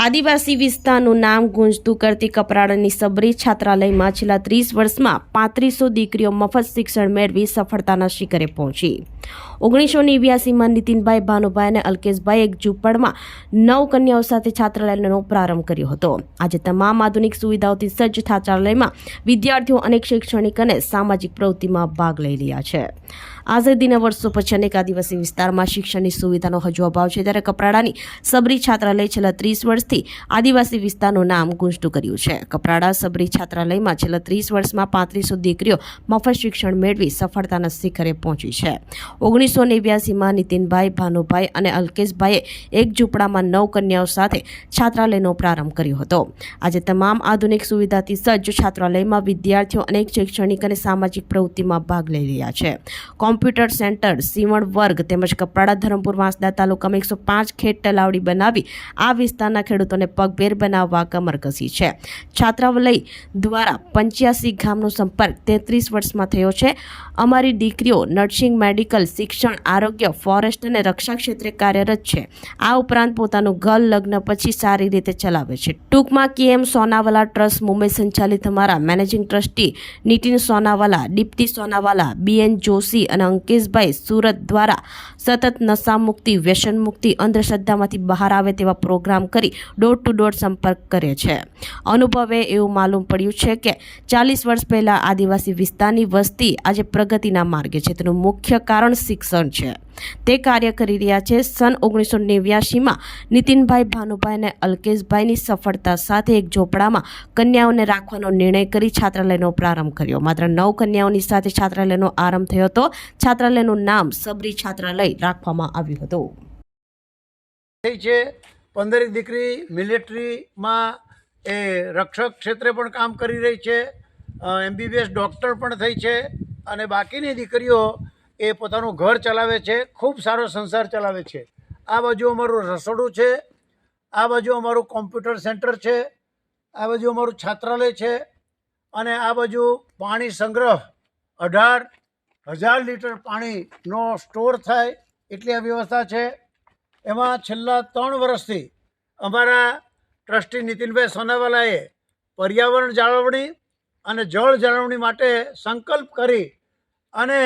આદિવાસી વિસ્તારનું નામ ગુંજતું કરતી કપરાડાની સબરી છાત્રાલયમાં છેલ્લા 30 વર્ષમાં 3500 દીકરીઓ મફત શિક્ષણ મેળવી સફળતાના શિખરે પહોંચી। 1989માં નીતિનભાઈ, ભાનુભાઈ અને અલ્કેશભાઈ એક ઝૂંપડમાં 9 કન્યાઓ સાથે છાત્રાલયનો પ્રારંભ કર્યો હતો। આજે તમામ આધુનિક સુવિધાઓથી સજ્જ છાત્રાલયમાં વિદ્યાર્થીઓ અનેક શૈક્ષણિક અને સામાજિક પ્રવૃત્તિમાં ભાગ લઈ રહ્યા છે। આઝાદીના વર્ષો પછી અનેક આદિવાસી વિસ્તારમાં શિક્ષણની સુવિધાનો હજુ અભાવ છે, ત્યારે કપરાડાની સબરી છાત્રાલય છેલ્લા 30 વર્ષથી આદિવાસી વિસ્તારનું નામ ગુંજતું કર્યું છે। કપરાડા સબરી છાત્રાલયમાં છેલ્લા 30 વર્ષમાં 3500 દીકરીઓ મફત શિક્ષણ મેળવી સફળતાના શિખરે પહોંચી છે। 1989માં નીતિનભાઈ, ભાનુભાઈ અને અલ્કેશભાઈએ એક ઝૂંપડામાં 9 કન્યાઓ સાથે છાત્રાલયનો પ્રારંભ કર્યો હતો। આજે તમામ આધુનિક સુવિધાથી સજ્જ છાત્રાલયમાં વિદ્યાર્થીઓ અનેક શૈક્ષણિક અને સામાજિક પ્રવૃત્તિમાં ભાગ લઈ રહ્યા છે। કોમ્પ્યુટર સેન્ટર, સીવણ વર્ગ તેમજ કપરાડા, ધરમપુર, વાંસદા તાલુકામાં 105 ખેત તલાવડી બનાવી આ વિસ્તારના ખેડૂતોને પગભેર બનાવવા કમર કસી છે। છાત્રાલય દ્વારા 85 ગામનો સંપર્ક 33 વર્ષમાં થયો છે। અમારી દીકરીઓ નર્સિંગ, મેડિકલ, શિક્ષણ, આરોગ્ય, ફોરેસ્ટ અને રક્ષા ક્ષેત્રે કાર્યરત છે। આ ઉપરાંત પોતાનું ઘર લગ્ન પછી સારી રીતે ચલાવે છે। ટૂંકમાં KM સોનાવાલા ટ્રસ્ટ મુંબઈ સંચાલિત અમારા managing trustee Nitin Sonawala, Deepti Sonawala, BN Joshi અને અંકેશભાઈ સુરત દ્વારા સતત નશા મુક્તિ, વ્યસન મુક્તિ, અંધશ્રદ્ધામાંથી બહાર આવે તેવા પ્રોગ્રામ કરી ડોર ટુ ડોર સંપર્ક કરે છે। અનુભવે એવું માલુમ પડ્યું છે કે 40 વર્ષ પહેલા આદિવાસી વિસ્તારની વસ્તી આજે પ્રગતિના માર્ગે છે। તેનું મુખ્ય કારણ શિક્ષણ છે। તે કાર્ય કરી રહ્યા છે। સન 1989માં નીતિનભાઈ, ભાનુભાઈ અને અલ્કેશભાઈની સફળતા સાથે એક ઝોપડામાં કન્યાઓને રાખવાનો નિર્ણય કરી છાત્રાલયનો પ્રારંભ કર્યો। માત્ર 9 કન્યાઓની સાથે છાત્રાલયનો આરંભ થયો હતો। છાત્રાલયનું નામ સબરી છાત્રાલય રાખવામાં આવ્યું હતું। 15 દીકરી મિલિટરીમાં એ રક્ષક ક્ષેત્રે પણ કામ કરી રહી છે, MBBS ડૉક્ટર પણ થઈ છે અને બાકીની દીકરીઓ એ પોતાનું ઘર ચલાવે છે, ખૂબ સારો સંસાર ચલાવે છે। આ બાજુ અમારું રસોડું છે, આ બાજુ અમારું કોમ્પ્યુટર સેન્ટર છે, આ બાજુ અમારું છાત્રાલય છે અને આ બાજુ પાણી સંગ્રહ 18,000 લીટર પાણીનો સ્ટોર થાય એટલી આ વ્યવસ્થા છે। એમાં છેલ્લા 3 વર્ષથી અમારા ટ્રસ્ટી નીતિનભાઈ સોનાવાલાએ પર્યાવરણ જાળવણી અને જળ જાળવણી માટે સંકલ્પ કરી અને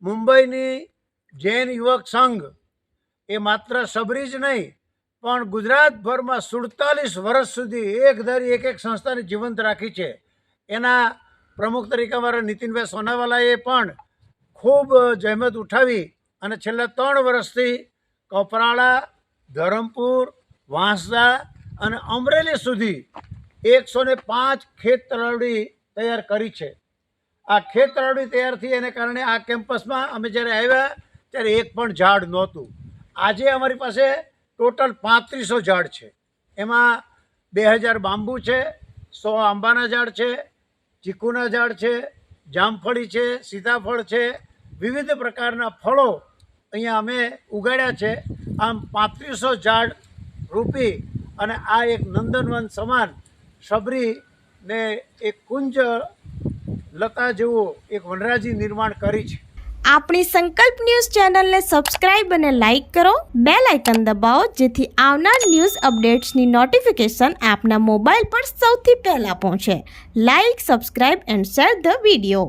મુંબઈની જૈન યુવક સંઘ એ માત્ર સબરી જ નહીં પણ ગુજરાતભરમાં 47 વર્ષ સુધી એક ધારી એક સંસ્થાને જીવંત રાખી છે। એના પ્રમુખ તરીકે અમારા નીતિનભાઈ સોનાવાલાએ પણ ખૂબ જહેમત ઉઠાવી અને છેલ્લા 3 વર્ષથી કપરાડા, ધરમપુર, વાંસદા અને અમરેલી સુધી 105 ખેત તલાવડી તૈયાર કરી છે। આ ખેત તલાવડી તૈયાર થઈ એને કારણે આ કેમ્પસમાં અમે જ્યારે આવ્યા ત્યારે એક પણ ઝાડ નહોતું। આજે અમારી પાસે ટોટલ 3500 ઝાડ છે। એમાં 2000 બાંબુ છે, 100 આંબાના ઝાડ છે, ચીકુના ઝાડ છે, જામફળી છે, સીતાફળ છે, વિવિધ પ્રકારના ફળો અહીંયા અમે ઉગાડ્યા છે। આમ 3500 ઝાડ રોપી અને આ એક નંદનવન સમાન સબરીને એક કુંજ લતા જેવું એક વનરાજી નિર્માણ કરી છે। આપણી સંકલ્પ ન્યૂઝ ચેનલને સબસ્ક્રાઇબ અને લાઇક કરો, બેલ આઇકન દબાવો જેથી આવનાર ન્યૂઝ અપડેટ્સની નોટિફિકેશન આપના મોબાઈલ પર સૌથી પહેલા પહોંચે। Like, subscribe and share the video.